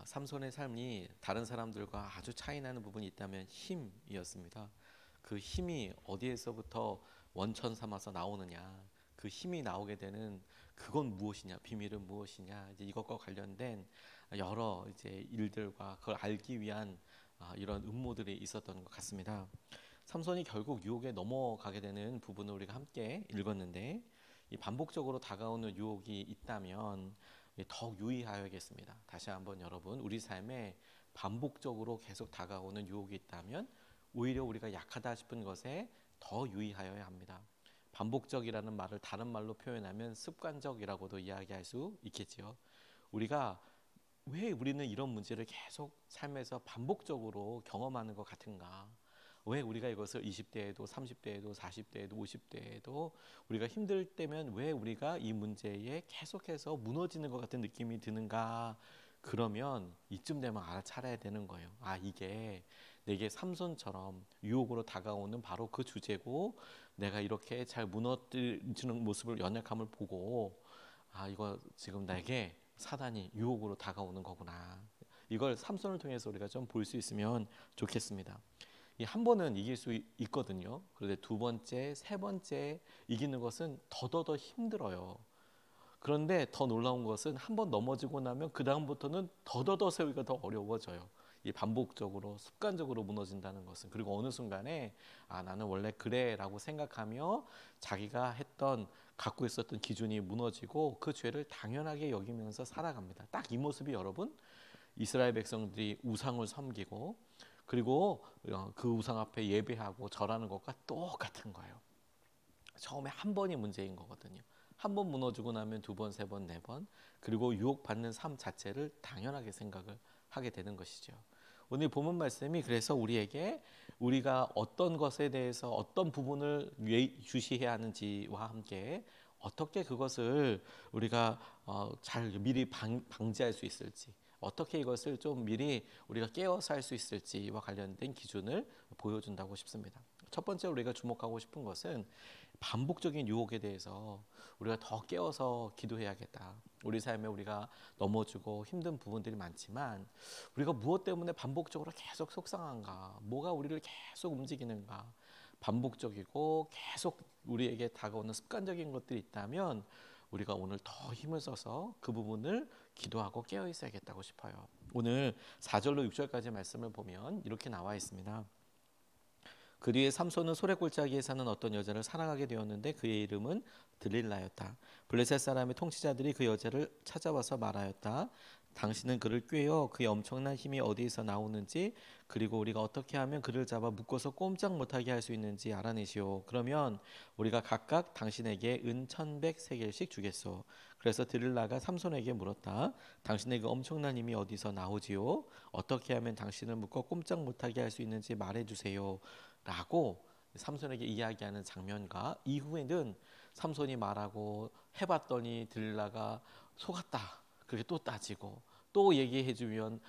삼손의 삶이 다른 사람들과 아주 차이 나는 부분이 있다면 힘이었습니다. 그 힘이 어디에서부터 원천 삼아서 나오느냐, 그 힘이 나오게 되는 그건 무엇이냐, 비밀은 무엇이냐, 이제 이것과 관련된 여러 이제 일들과 그걸 알기 위한 이런 음모들이 있었던 것 같습니다. 삼손이 결국 유혹에 넘어가게 되는 부분을 우리가 함께 읽었는데, 이 반복적으로 다가오는 유혹이 있다면 더욱 유의하여야겠습니다. 다시 한번 여러분, 우리 삶에 반복적으로 계속 다가오는 유혹이 있다면 오히려 우리가 약하다 싶은 것에 더 유의하여야 합니다. 반복적이라는 말을 다른 말로 표현하면 습관적이라고도 이야기할 수 있겠지요. 우리가 왜 우리는 이런 문제를 계속 삶에서 반복적으로 경험하는 것 같은가? 왜 우리가 이것을 20대에도 30대에도 40대에도 50대에도 우리가 힘들 때면 왜 우리가 이 문제에 계속해서 무너지는 것 같은 느낌이 드는가? 그러면 이쯤 되면 알아차려야 되는 거예요. 이게 내게 삼손처럼 유혹으로 다가오는 바로 그 주제고, 내가 이렇게 잘 무너지는 모습을, 연약함을 보고 이거 지금 나에게 사단이 유혹으로 다가오는 거구나. 이걸 삼손을 통해서 우리가 좀 볼 수 있으면 좋겠습니다. 한 번은 이길 수 있거든요. 그런데 두 번째, 세 번째 이기는 것은 더더더 힘들어요. 그런데 더 놀라운 것은 한 번 넘어지고 나면 그 다음부터는 더더더 세우기가 더 어려워져요. 이 반복적으로 습관적으로 무너진다는 것은. 그리고 어느 순간에 나는 원래 그래 라고 생각하며 자기가 갖고 있었던 기준이 무너지고 그 죄를 당연하게 여기면서 살아갑니다. 딱 이 모습이 여러분, 이스라엘 백성들이 우상을 섬기고 그리고 그 우상 앞에 예배하고 절하는 것과 똑같은 거예요. 처음에 한 번이 문제인 거거든요. 한 번 무너지고 나면 두 번, 세 번, 네 번, 그리고 유혹받는 삶 자체를 당연하게 생각을 하게 되는 것이죠. 오늘 본문 말씀이 그래서 우리에게 우리가 어떤 것에 대해서 어떤 부분을 주시해야 하는지와 함께 어떻게 그것을 우리가 잘 미리 방지할 수 있을지, 어떻게 이것을 좀 미리 우리가 깨어서 할 수 있을지와 관련된 기준을 보여준다고 싶습니다. 첫 번째 우리가 주목하고 싶은 것은 반복적인 유혹에 대해서 우리가 더 깨어서 기도해야겠다. 우리 삶에 우리가 넘어지고 힘든 부분들이 많지만 우리가 무엇 때문에 반복적으로 계속 속상한가, 뭐가 우리를 계속 움직이는가, 반복적이고 계속 우리에게 다가오는 습관적인 것들이 있다면 우리가 오늘 더 힘을 써서 그 부분을 기도하고 깨어 있어야겠다고 싶어요. 오늘 4절로 6절까지 말씀을 보면 이렇게 나와 있습니다. 그 뒤에 삼손은 소래골짜기에 사는 어떤 여자를 사랑하게 되었는데 그의 이름은 들릴라였다. 블레셋 사람의 통치자들이 그 여자를 찾아와서 말하였다. 당신은 그를 꾀어 그의 엄청난 힘이 어디에서 나오는지, 그리고 우리가 어떻게 하면 그를 잡아 묶어서 꼼짝 못하게 할 수 있는지 알아내시오. 그러면 우리가 각각 당신에게 은 1,100세겔씩 주겠소. 그래서 들릴라가 삼손에게 물었다. 당신의 그 엄청난 힘이 어디서 나오지요? 어떻게 하면 당신을 묶어 꼼짝 못하게 할 수 있는지 말해주세요. 라고 삼손에게 이야기하는 장면과 이후에는 삼손이 말하고 해봤더니 들릴라가 속았다. 그렇게 또 따지고 또 얘기해주면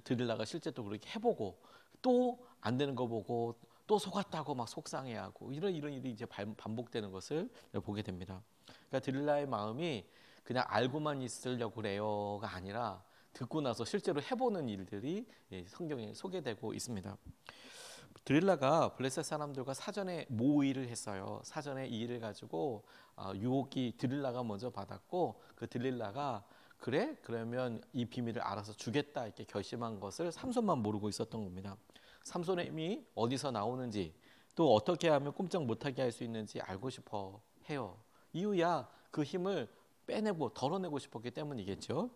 들릴라가 실제 또 그렇게 해보고 또 안 되는 거 보고 또 속았다고 막 속상해하고 이런 일이 이제 반복되는 것을 보게 됩니다. 그러니까 들릴라의 마음이 그냥 알고만 있으려고 그래요가 아니라 듣고 나서 실제로 해보는 일들이 성경에 소개되고 있습니다. 들릴라가 블레셋 사람들과 사전에 모의를 했어요. 사전에 이 일을 가지고 유혹이 들릴라가 먼저 받았고, 그 들릴라가 그래? 그러면 이 비밀을 알아서 주겠다 이렇게 결심한 것을 삼손만 모르고 있었던 겁니다. 삼손의 힘이 어디서 나오는지, 또 어떻게 하면 꼼짝 못하게 할 수 있는지 알고 싶어 해요. 이유야 그 힘을 빼내고 덜어내고 싶었기 때문이겠죠.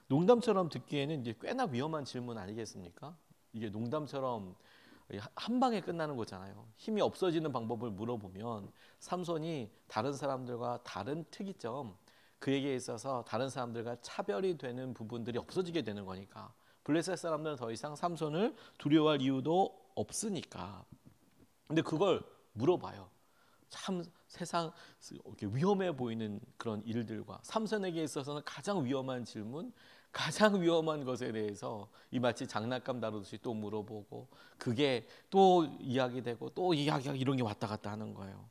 농담처럼 듣기에는 이제 꽤나 위험한 질문 아니겠습니까? 이게 농담처럼 한 방에 끝나는 거잖아요. 힘이 없어지는 방법을 물어보면 삼손이 다른 사람들과 다른 특이점, 그에게 있어서 다른 사람들과 차별이 되는 부분들이 없어지게 되는 거니까, 블레셋 사람들은 더 이상 삼손을 두려워할 이유도 없으니까. 근데 그걸 물어봐요. 참 세상 위험해 보이는 그런 일들과 삼손에게 있어서는 가장 위험한 질문, 가장 위험한 것에 대해서 이 마치 장난감 다루듯이 또 물어보고 그게 또 이야기되고 또 이야기하고 이런 게 왔다 갔다 하는 거예요.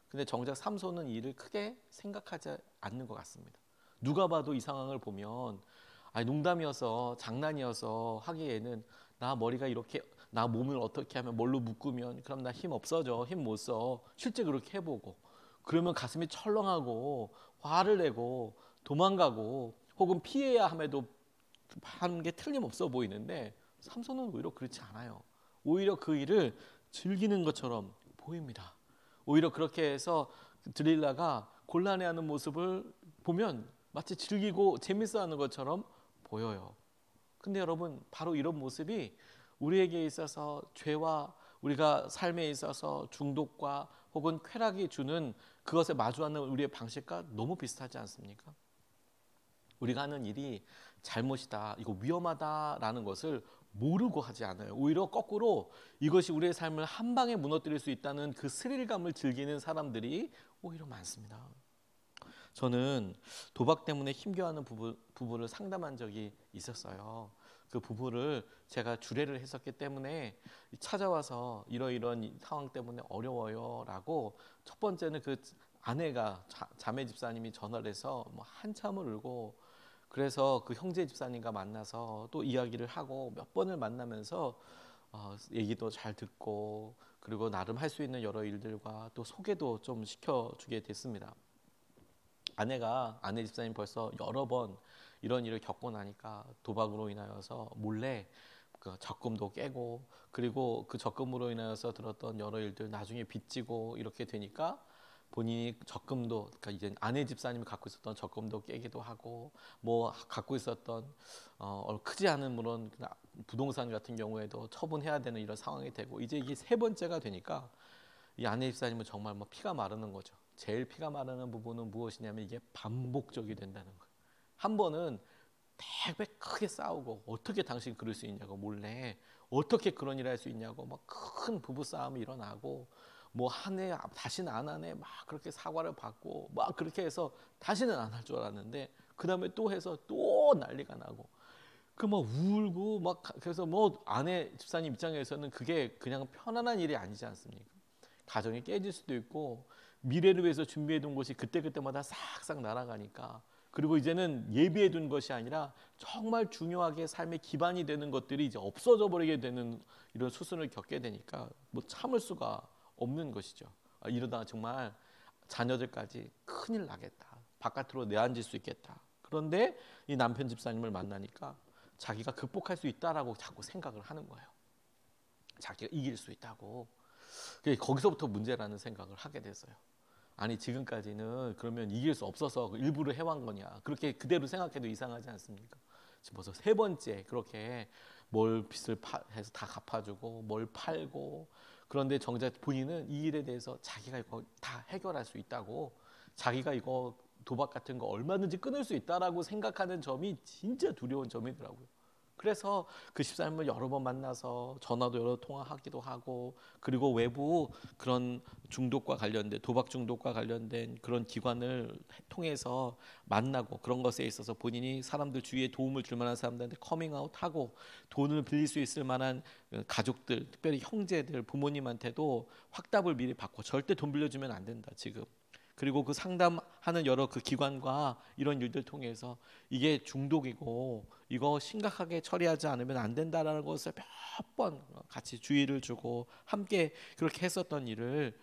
근데 정작 삼손은 이를 크게 생각하지 않는 것 같습니다. 누가 봐도 이 상황을 보면 아니 농담이어서 장난이어서 하기에는 나 머리가 이렇게 나 몸을 어떻게 하면 뭘로 묶으면 그럼 나 힘 없어져 힘 못 써. 실제 그렇게 해보고 그러면 가슴이 철렁하고 화를 내고 도망가고 혹은 피해야 함에도 하는 게 틀림없어 보이는데 삼손은 오히려 그렇지 않아요. 오히려 그 일을 즐기는 것처럼 보입니다. 오히려 그렇게 해서 들릴라가 곤란해하는 모습을 보면 마치 즐기고 재밌어하는 것처럼 보여요. 근데 여러분 바로 이런 모습이 우리에게 있어서 죄와 우리가 삶에 있어서 중독과 혹은 쾌락이 주는 그것에 마주하는 우리의 방식과 너무 비슷하지 않습니까? 우리가 하는 일이 잘못이다, 이거 위험하다라는 것을 모르고 하지 않아요. 오히려 거꾸로 이것이 우리의 삶을 한 방에 무너뜨릴 수 있다는 그 스릴감을 즐기는 사람들이 오히려 많습니다. 저는 도박 때문에 힘겨워하는 부부를 상담한 적이 있었어요. 그 부부를 제가 주례를 했었기 때문에 찾아와서 이러이러한 상황 때문에 어려워요 라고 첫 번째는 그 아내가 자매 집사님이 전화를 해서 뭐 한참을 울고 그래서 그 형제 집사님과 만나서 또 이야기를 하고 몇 번을 만나면서 얘기도 잘 듣고 그리고 나름 할 수 있는 여러 일들과 또 소개도 좀 시켜주게 됐습니다. 아내 집사님 벌써 여러 번 이런 일을 겪고 나니까 도박으로 인하여서 몰래 그 적금도 깨고 그리고 그 적금으로 인하여서 들었던 여러 일들 나중에 빚지고 이렇게 되니까 본인이 적금도 그러니까 이제 아내 집사님이 갖고 있었던 적금도 깨기도 하고 뭐 갖고 있었던 크지 않은 물론 부동산 같은 경우에도 처분해야 되는 이런 상황이 되고 이제 이게 세 번째가 되니까 이 아내 집사님은 정말 뭐 피가 마르는 거죠. 제일 피가 마르는 부분은 무엇이냐면 이게 반복적이 된다는 거예요. 한 번은 되게 크게 싸우고 어떻게 당신 그럴 수 있냐고 몰래 어떻게 그런 일을 할 수 있냐고 막 큰 부부 싸움이 일어나고 뭐 한 해 다시는 안 하네 막 그렇게 사과를 받고 막 그렇게 해서 다시는 안 할 줄 알았는데 그 다음에 또 해서 또 난리가 나고 그 막 울고 막 그래서 뭐 아내 집사님 입장에서는 그게 그냥 편안한 일이 아니지 않습니까? 가정이 깨질 수도 있고 미래를 위해서 준비해둔 것이 그때그때마다 싹싹 날아가니까 그리고 이제는 예비해둔 것이 아니라 정말 중요하게 삶의 기반이 되는 것들이 이제 없어져 버리게 되는 이런 수순을 겪게 되니까 뭐 참을 수가 없는 것이죠. 이러다가 정말 자녀들까지 큰일 나겠다. 바깥으로 내앉을 수 있겠다. 그런데 이 남편 집사님을 만나니까 자기가 극복할 수 있다라고 자꾸 생각을 하는 거예요. 자기가 이길 수 있다고. 거기서부터 문제라는 생각을 하게 됐어요. 아니 지금까지는 그러면 이길 수 없어서 일부러 해온 거냐 그렇게 그대로 생각해도 이상하지 않습니까? 지금 벌써 세 번째 그렇게 뭘 빚을 해서 다 갚아주고 뭘 팔고 그런데 정작 본인은 이 일에 대해서 자기가 이거 다 해결할 수 있다고 자기가 이거 도박 같은 거 얼마든지 끊을 수 있다라고 생각하는 점이 진짜 두려운 점이더라고요. 그래서 그 집사님을 여러 번 만나서 전화도 여러 통화하기도 하고 그리고 외부 그런 중독과 관련된 도박 중독과 관련된 그런 기관을 통해서 만나고 그런 것에 있어서 본인이 사람들 주위에 도움을 줄 만한 사람들한테 커밍아웃하고 돈을 빌릴 수 있을 만한 가족들 특별히 형제들 부모님한테도 확답을 미리 받고 절대 돈 빌려주면 안 된다 지금. 그리고 그 상담하는 여러 그 기관과 이런 일들 통해서 이게 중독이고 이거 심각하게 처리하지 않으면 안 된다라는 것을 몇 번 같이 주의를 주고 함께 그렇게 했었던 일을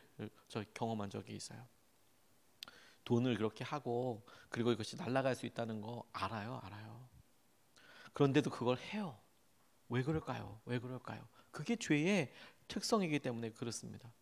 저 경험한 적이 있어요. 돈을 그렇게 하고 그리고 이것이 날아갈 수 있다는 거 알아요. 그런데도 그걸 해요. 왜 그럴까요? 그게 죄의 특성이기 때문에 그렇습니다.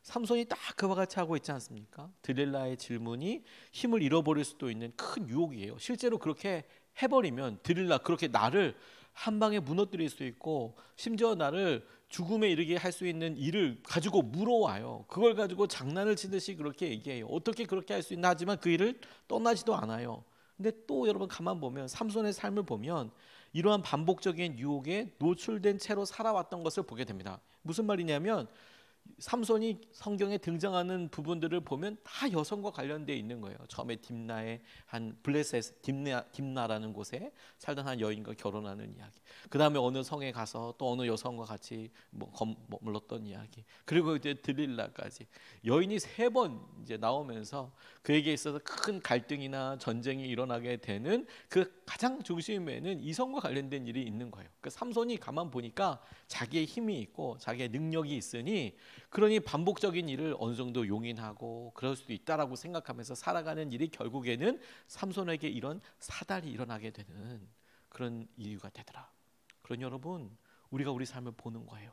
삼손이 딱 그와 같이 하고 있지 않습니까? 들릴라의 질문이 힘을 잃어버릴 수도 있는 큰 유혹이에요. 실제로 그렇게 해버리면 들릴라 그렇게 나를 한 방에 무너뜨릴 수 있고 심지어 나를 죽음에 이르게 할 수 있는 일을 가지고 물어와요. 그걸 가지고 장난을 치듯이 그렇게 얘기해요. 어떻게 그렇게 할 수 있나 하지만 그 일을 떠나지도 않아요. 근데 또 여러분 가만 보면 삼손의 삶을 보면 이러한 반복적인 유혹에 노출된 채로 살아왔던 것을 보게 됩니다. 무슨 말이냐면 삼손이 성경에 등장하는 부분들을 보면 다 여성과 관련되어 있는 거예요. 처음에 딥나의 한 블레셋 딥나라는 곳에 살던 한 여인과 결혼하는 이야기. 그 다음에 어느 성에 가서 또 어느 여성과 같이 머물렀던 이야기. 그리고 이제 들릴라까지 여인이 3번 이제 나오면서 그에게 있어서 큰 갈등이나 전쟁이 일어나게 되는 그 가장 중심에는 이성과 관련된 일이 있는 거예요. 그 삼손이 가만 보니까 자기의 힘이 있고 자기의 능력이 있으니 그러니 반복적인 일을 어느 정도 용인하고 그럴 수도 있다라고 생각하면서 살아가는 일이 결국에는 삼손에게 이런 사달이 일어나게 되는 그런 이유가 되더라. 그러니 여러분, 우리가 우리 삶을 보는 거예요.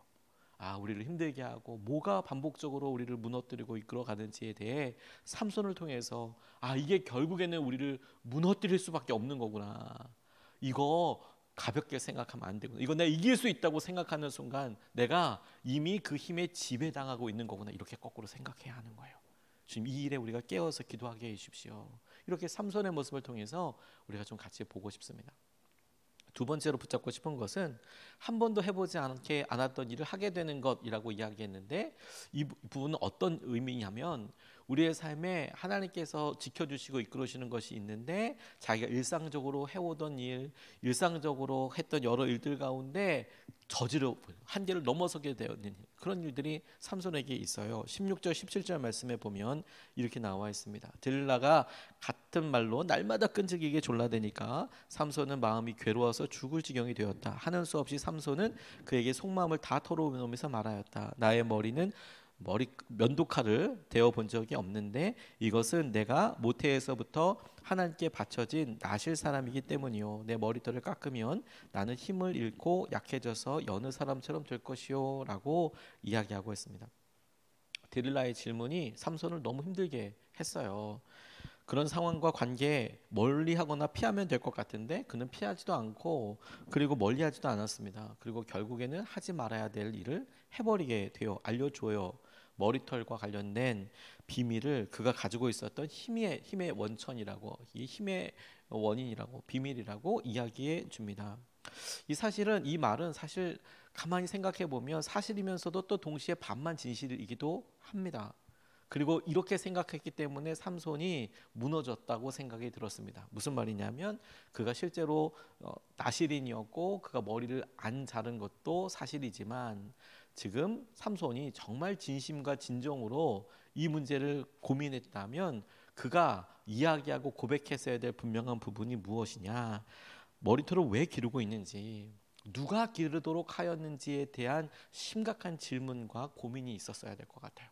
우리를 힘들게 하고 뭐가 반복적으로 우리를 무너뜨리고 이끌어가는지에 대해 삼손을 통해서 이게 결국에는 우리를 무너뜨릴 수밖에 없는 거구나. 이거 가볍게 생각하면 안 되구나. 이거 내가 이길 수 있다고 생각하는 순간 내가 이미 그 힘에 지배당하고 있는 거구나. 이렇게 거꾸로 생각해야 하는 거예요. 지금 이 일에 우리가 깨어서 기도하게 해주십시오. 이렇게 삼손의 모습을 통해서 우리가 좀 같이 보고 싶습니다. 두 번째로 붙잡고 싶은 것은 한 번도 해보지 않았던 일을 하게 되는 것이라고 이야기했는데 이 부분은 어떤 의미냐면 우리의 삶에 하나님께서 지켜주시고 이끌으시는 것이 있는데 자기가 일상적으로 해오던 일, 일상적으로 했던 여러 일들 가운데 저지르 한계를 넘어서게 되는 그런 일들이 삼손에게 있어요. 16절 17절 말씀에 보면 이렇게 나와 있습니다. 들릴라가 같은 말로 날마다 끈질기게 졸라대니까 삼손은 마음이 괴로워서 죽을 지경이 되었다. 하는 수 없이 삼손은 그에게 속마음을 다 털어놓으면서 말하였다. 나의 머리는 면도칼을 대어 본 적이 없는데 이것은 내가 모태에서부터 하나님께 바쳐진 나실 사람이기 때문이요. 내 머리털을 깎으면 나는 힘을 잃고 약해져서 여느 사람처럼 될 것이요 라고 이야기하고 있습니다. 데릴라의 질문이 삼손을 너무 힘들게 했어요. 그런 상황과 관계에 멀리하거나 피하면 될 것 같은데 그는 피하지도 않고 그리고 멀리하지도 않았습니다. 그리고 결국에는 하지 말아야 될 일을 해버리게 돼요. 알려줘요. 머리털과 관련된 비밀을 그가 가지고 있었던 힘의 원천이라고, 이 힘의 원인이라고, 비밀이라고 이야기해 줍니다. 이 말은 사실 가만히 생각해 보면 사실이면서도 또 동시에 반만 진실이기도 합니다. 그리고 이렇게 생각했기 때문에 삼손이 무너졌다고 생각이 들었습니다. 무슨 말이냐면 그가 실제로 나실인이었고 그가 머리를 안 자른 것도 사실이지만 지금 삼손이 정말 진심과 진정으로 이 문제를 고민했다면 그가 이야기하고 고백했어야 될 분명한 부분이 무엇이냐, 머리털을 왜 기르고 있는지, 누가 기르도록 하였는지에 대한 심각한 질문과 고민이 있었어야 될 것 같아요.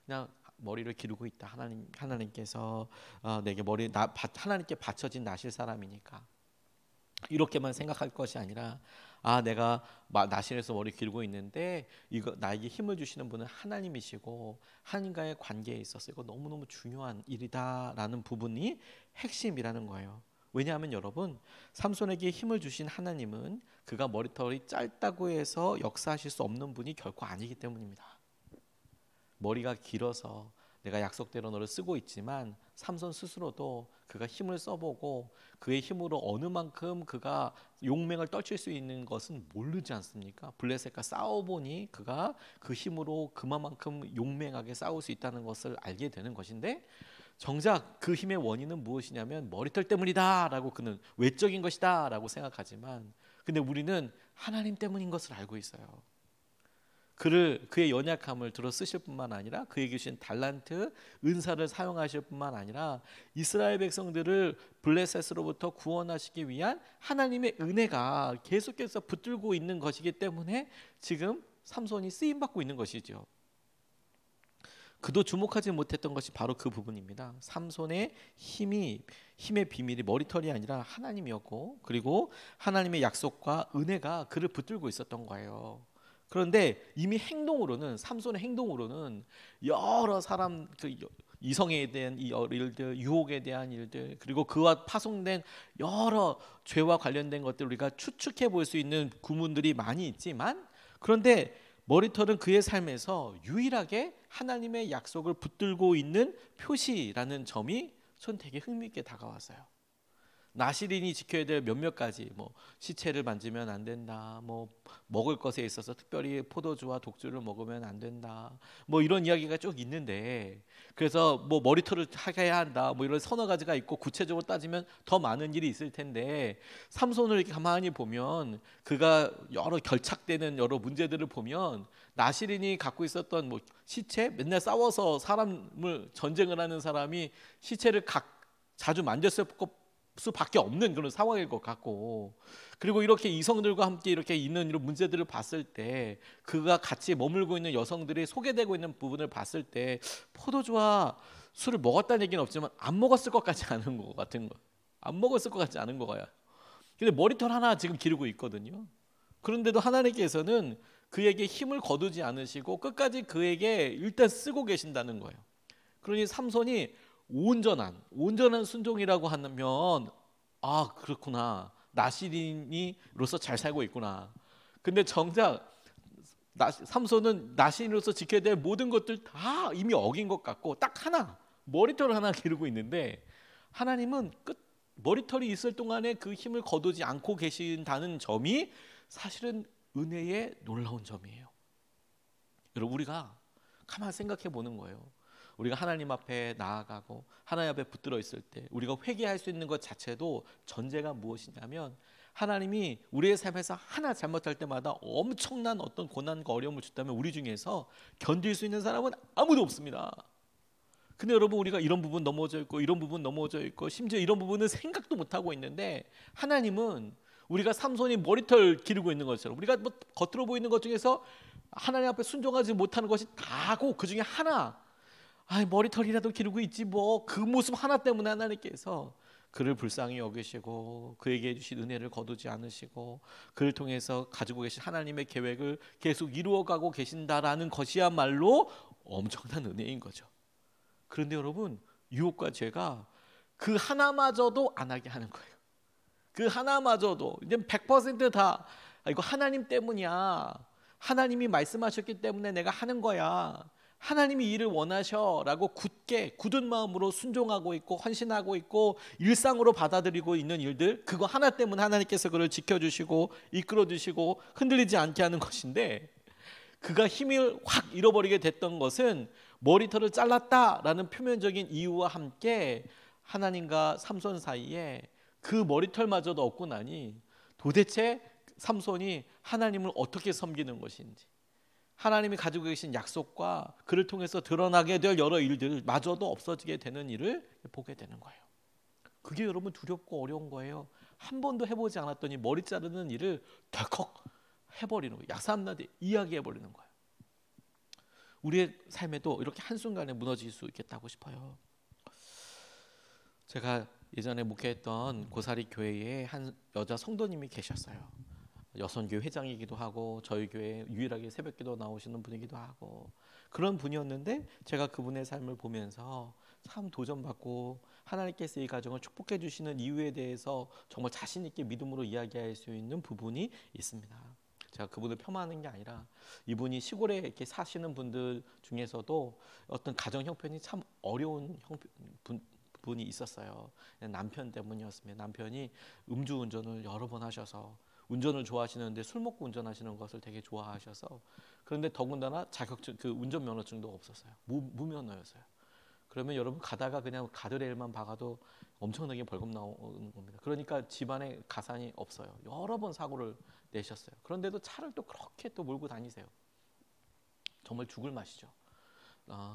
그냥 머리를 기르고 있다. 하나님께서 내게 하나님께 바쳐진 나실 사람이니까 이렇게만 생각할 것이 아니라 내가 나실에서 머리 기르고 있는데 이거 나에게 힘을 주시는 분은 하나님이시고 하나님과의 관계에 있어서 이거 너무너무 중요한 일이다라는 부분이 핵심이라는 거예요. 왜냐하면 여러분, 삼손에게 힘을 주신 하나님은 그가 머리털이 짧다고 해서 역사하실 수 없는 분이 결코 아니기 때문입니다. 머리가 길어서 내가 약속대로 너를 쓰고 있지만 삼손 스스로도 그가 힘을 써보고 그의 힘으로 어느 만큼 그가 용맹을 떨칠 수 있는 것은 모르지 않습니까? 블레셋과 싸워보니 그가 그 힘으로 그만큼 용맹하게 싸울 수 있다는 것을 알게 되는 것인데 정작 그 힘의 원인은 무엇이냐면 머리털 때문이다 라고 그는 외적인 것이다 라고 생각하지만 근데 우리는 하나님 때문인 것을 알고 있어요. 그의 연약함을 들어 쓰실 뿐만 아니라 그에게 주신 달란트, 은사를 사용하실 뿐만 아니라 이스라엘 백성들을 블레셋으로부터 구원하시기 위한 하나님의 은혜가 계속해서 붙들고 있는 것이기 때문에 지금 삼손이 쓰임받고 있는 것이죠. 그도 주목하지 못했던 것이 바로 그 부분입니다. 삼손의 힘의 비밀이 머리털이 아니라 하나님이었고 그리고 하나님의 약속과 은혜가 그를 붙들고 있었던 거예요. 그런데 이미 삼손의 행동으로는 여러 사람 이성에 대한 일들, 유혹에 대한 일들, 그리고 그와 파송된 여러 죄와 관련된 것들 우리가 추측해 볼 수 있는 구문들이 많이 있지만 그런데 머리털은 그의 삶에서 유일하게 하나님의 약속을 붙들고 있는 표시라는 점이 전 되게 흥미있게 다가왔어요. 나시린이 지켜야 될 몇몇 가지, 뭐 시체를 만지면 안 된다, 뭐 먹을 것에 있어서 특별히 포도주와 독주를 먹으면 안 된다, 뭐 이런 이야기가 쭉 있는데, 그래서 뭐 머리털을 하게 해야 한다, 뭐 이런 서너 가지가 있고 구체적으로 따지면 더 많은 일이 있을 텐데, 삼손을 이렇게 가만히 보면 그가 여러 결착되는 여러 문제들을 보면 나시린이 갖고 있었던 뭐 시체, 맨날 싸워서 사람을 전쟁을 하는 사람이 시체를 자주 만졌을 수밖에 없는 그런 상황일 것 같고, 그리고 이렇게 이성들과 함께 이렇게 있는 이런 문제들을 봤을 때, 그가 같이 머물고 있는 여성들이 소개되고 있는 부분을 봤을 때, 포도주와 술을 먹었다는 얘기는 없지만 안 먹었을 것 같지 않은 것 같은 거, 안 먹었을 것 같지 않은 거야. 근데 머리털 하나 지금 기르고 있거든요. 그런데도 하나님께서는 그에게 힘을 거두지 않으시고 끝까지 그에게 일단 쓰고 계신다는 거예요. 그러니 삼손이 온전한 순종이라고 하면, 아 그렇구나, 나시린이로서 잘 살고 있구나. 근데 정작 삼손은 나시린으로서 지켜야 될 모든 것들 다 이미 어긴 것 같고, 딱 하나, 머리털 하나 기르고 있는데, 하나님은 머리털이 있을 동안에 그 힘을 거두지 않고 계신다는 점이 사실은 은혜의 놀라운 점이에요. 여러분, 우리가 가만 생각해 보는 거예요. 우리가 하나님 앞에 나아가고 하나님 앞에 붙들어 있을 때 우리가 회개할 수 있는 것 자체도 전제가 무엇이냐면, 하나님이 우리의 삶에서 하나 잘못할 때마다 엄청난 어떤 고난과 어려움을 줬다면 우리 중에서 견딜 수 있는 사람은 아무도 없습니다. 근데 여러분, 우리가 이런 부분 넘어져 있고 이런 부분 넘어져 있고 심지어 이런 부분은 생각도 못하고 있는데, 하나님은 우리가 삼손이 머리털 기르고 있는 것처럼, 우리가 뭐 겉으로 보이는 것 중에서 하나님 앞에 순종하지 못하는 것이 다고 그 중에 하나, 머리털이라도 기르고 있지 뭐, 그 모습 하나 때문에 하나님께서 그를 불쌍히 여기시고 그에게 주신 은혜를 거두지 않으시고 그를 통해서 가지고 계신 하나님의 계획을 계속 이루어가고 계신다라는 것이야말로 엄청난 은혜인 거죠. 그런데 여러분, 유혹과 죄가 그 하나마저도 안 하게 하는 거예요. 그 하나마저도 이제 100% 이거 하나님 때문이야, 하나님이 말씀하셨기 때문에 내가 하는 거야, 하나님이 이를 원하셔라고 굳은 마음으로 순종하고 있고 헌신하고 있고 일상으로 받아들이고 있는 일들, 그거 하나 때문에 하나님께서 그를 지켜주시고 이끌어주시고 흔들리지 않게 하는 것인데, 그가 힘을 확 잃어버리게 됐던 것은 머리털을 잘랐다라는 표면적인 이유와 함께 하나님과 삼손 사이에 그 머리털마저도 없고 나니, 도대체 삼손이 하나님을 어떻게 섬기는 것인지, 하나님이 가지고 계신 약속과 그를 통해서 드러나게 될 여러 일들마저도 없어지게 되는 일을 보게 되는 거예요. 그게 여러분 두렵고 어려운 거예요. 한 번도 해보지 않았더니 머리 자르는 일을 덜컥 해버리는 거예요. 야삼나게 이야기해버리는 거예요. 우리의 삶에도 이렇게 한순간에 무너질 수 있겠다고 싶어요. 제가 예전에 목회했던 고사리 교회에 한 여자 성도님이 계셨어요. 여선교회 회장이기도 하고 저희 교회 유일하게 새벽기도 나오시는 분이기도 하고, 그런 분이었는데 제가 그분의 삶을 보면서 참 도전받고 하나님께서 이 가정을 축복해 주시는 이유에 대해서 정말 자신 있게 믿음으로 이야기할 수 있는 부분이 있습니다. 제가 그분을 폄하하는 게 아니라, 이분이 시골에 이렇게 사시는 분들 중에서도 어떤 가정 형편이 참 어려운 분이 있었어요. 남편 때문이었습니다. 남편이 음주운전을 여러 번 하셔서, 운전을 좋아하시는데 술 먹고 운전하시는 것을 되게 좋아하셔서, 그런데 더군다나 자격증, 그 운전면허증도 없었어요. 무면허였어요. 그러면 여러분, 가다가 그냥 가드레일만 박아도 엄청나게 벌금 나오는 겁니다. 그러니까 집안에 가산이 없어요. 여러 번 사고를 내셨어요. 그런데도 차를 또 그렇게 또 몰고 다니세요. 정말 죽을 맛이죠.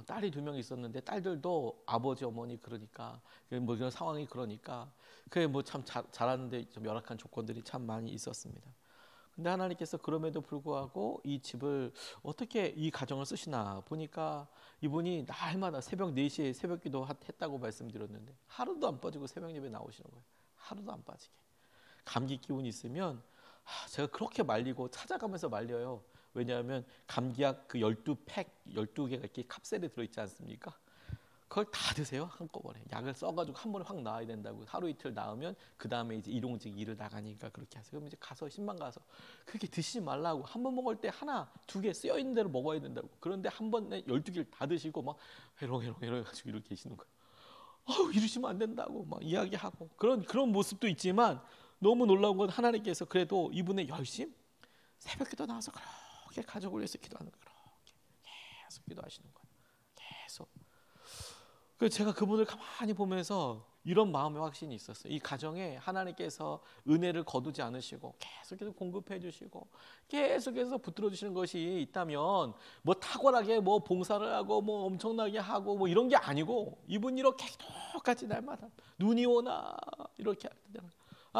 딸이 2명 있었는데 딸들도 아버지 어머니 그러니까 뭐 이런 상황이 그러니까 그게 뭐 참 잘하는데 좀 열악한 조건들이 참 많이 있었습니다. 근데 하나님께서 그럼에도 불구하고 이 집을 어떻게 이 가정을 쓰시나 보니까, 이분이 날마다 새벽 4시에 새벽기도 했다고 말씀드렸는데 하루도 안 빠지고 새벽 예배 나오시는 거예요. 하루도 안 빠지게. 감기 기운이 있으면 제가 그렇게 말리고 찾아가면서 말려요. 왜냐하면 감기약 그 12팩 12개가 이렇게 캅셀에 들어있지 않습니까? 그걸 다 드세요, 한꺼번에. 약을 써가지고 한 번에 확 나아야 된다고. 하루 이틀 나으면 그 다음에 이제 일용직 일을 나가니까 그렇게 하세요. 그럼 이제 가서 신방 가서 그렇게 드시지 말라고. 한 번 먹을 때 하나, 2개 쓰여 있는 대로 먹어야 된다고. 그런데 한 번에 12개를 다 드시고 막 해롱해롱 해가지고 이렇게 계시는 거예요. 이러시면 안 된다고 막 이야기하고 그런 모습도 있지만 너무 놀라운 건 하나님께서 그래도 이분의 열심, 새벽기도 나와서 그렇게 가족을 위해서 기도하는 거예요. 계속 기도하시는 거예요. 계속. 그래서 제가 그분을 가만히 보면서 이런 마음의 확신이 있었어요. 이 가정에 하나님께서 은혜를 거두지 않으시고 계속해서 공급해 주시고 계속해서 붙들어 주시는 것이 있다면 뭐 탁월하게 뭐 봉사를 하고 뭐 엄청나게 하고 뭐 이런 게 아니고 이분 이렇게 똑같이 날마다 눈이 오나 이렇게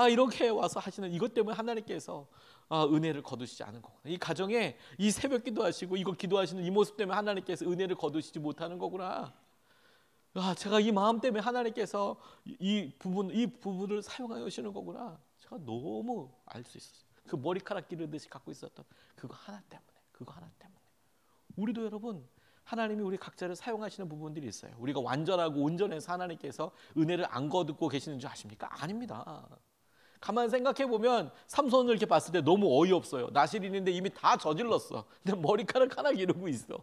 이렇게 와서 하시는 이것 때문에 하나님께서 은혜를 거두시지 않은 거구나. 이 가정에 이 새벽 기도하시고 이거 기도하시는 이 모습 때문에 하나님께서 은혜를 거두시지 못하는 거구나. 제가 이 마음 때문에 하나님께서 이 부분을 사용하여 주시는 거구나. 제가 너무 알 수 있었어요. 그 머리카락 기르듯이 갖고 있었던 그거 하나 때문에. 우리도 여러분 하나님이 우리 각자를 사용하시는 부분들이 있어요. 우리가 완전하고 온전해서 하나님께서 은혜를 안 거두고 계시는 줄 아십니까? 아닙니다. 가만 생각해 보면 삼손을 이렇게 봤을 때 너무 어이없어요. 나실인인데 이미 다 저질렀어. 근데 머리카락 하나 기르고 있어.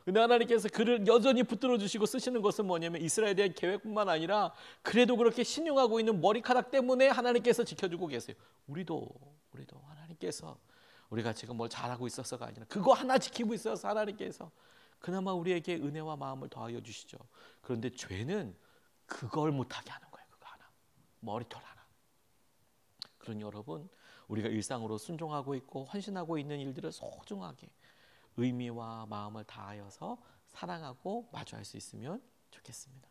근데 하나님께서 그를 여전히 붙들어 주시고 쓰시는 것은 뭐냐면 이스라엘에 대한 계획뿐만 아니라 그래도 그렇게 신용하고 있는 머리카락 때문에 하나님께서 지켜주고 계세요. 우리도 하나님께서 우리가 지금 뭘 잘하고 있어서가 아니라 그거 하나 지키고 있어서 하나님께서 그나마 우리에게 은혜와 마음을 더하여 주시죠. 그런데 죄는 그걸 못하게 하는 거예요. 그거 하나, 머리털 하나. 그러니 여러분 우리가 일상으로 순종하고 있고 헌신하고 있는 일들을 소중하게 의미와 마음을 다하여서 사랑하고 마주할 수 있으면 좋겠습니다.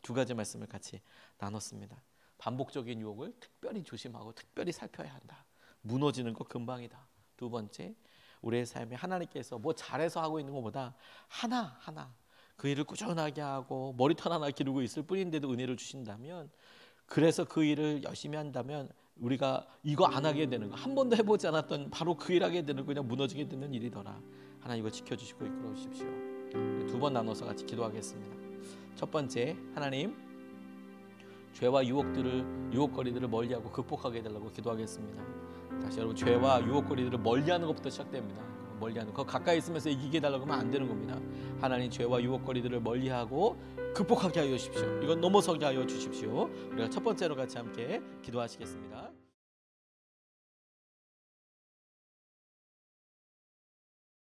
두 가지 말씀을 같이 나눴습니다. 반복적인 유혹을 특별히 조심하고 특별히 살펴야 한다. 무너지는 거 금방이다. 두 번째, 우리의 삶에 하나님께서 뭐 잘해서 하고 있는 것보다 하나 그 일을 꾸준하게 하고 머리털 하나 기르고 있을 뿐인데도 은혜를 주신다면, 그래서 그 일을 열심히 한다면 우리가 이거 안 하게 되는 거, 한 번도 해보지 않았던 바로 그 일 하게 되는 거, 그냥 무너지게 되는 일이더라. 하나님 이거 지켜주시고 이끌어 주십시오. 두 번 나눠서 같이 기도하겠습니다. 첫 번째, 하나님 죄와 유혹거리들을 멀리하고 극복하게 해달라고 기도하겠습니다. 다시 여러분, 죄와 유혹거리들을 멀리하는 것부터 시작됩니다. 멀리하는 거, 가까이 있으면서 이기게 해달라고 하면 안 되는 겁니다. 하나님 죄와 유혹거리들을 멀리하고 극복하게 하여 주십시오. 이건 넘어서게 하여 주십시오. 우리가 첫 번째로 같이 함께 기도하시겠습니다.